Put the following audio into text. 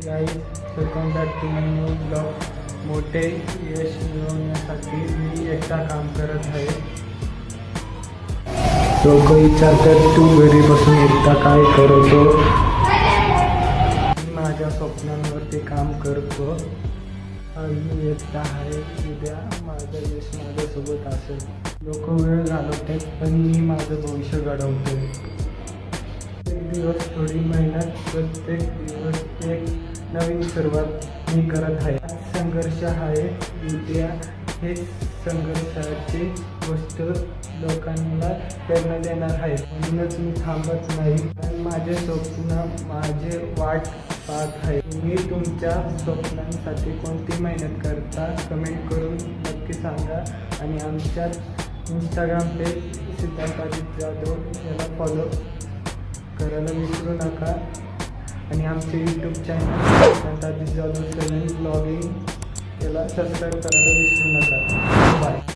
Guys welcome back to my new blog. मोठे यश मिळवण्यासाठी मी एकटा काम करत आहे. लोक विचारतात तू घरी बसून एकटा काय करतो. मी माझ्या स्वप्नांवरती काम करतो. आज मी एकटा आहे, उद्या माझं यश माझ्यासोबत असेल. लोक वेळ घालवतात पण मी माझं भविष्य घडवतो. प्रत्येक दिवस थोडी मेहनत, प्रत्येक दिवस एक नवीन सुरुवात मी करत आहे. आज संघर्ष आहे, उद्या हे संघर्षाची गोष्ट लोकांना प्रेरणा देणार आहे. म्हणूनच मी थांबत नाही आणि माझे स्वप्न माझे वाट पाहत आहे. तुम्ही तुमच्या स्वप्नांसाठी कोणती मेहनत करता कमेंट करून नक्की सांगा. आणि आमच्या इंस्टाग्राम पेज सिद्धार्थ आदित्य जाधव याला फॉलो करायला विसरू नका. आणि आमचे YouTube channel Siddharth Aditya Jadhav 7 blogging याला सबस्क्राईब करायला विसरू नका. बाय.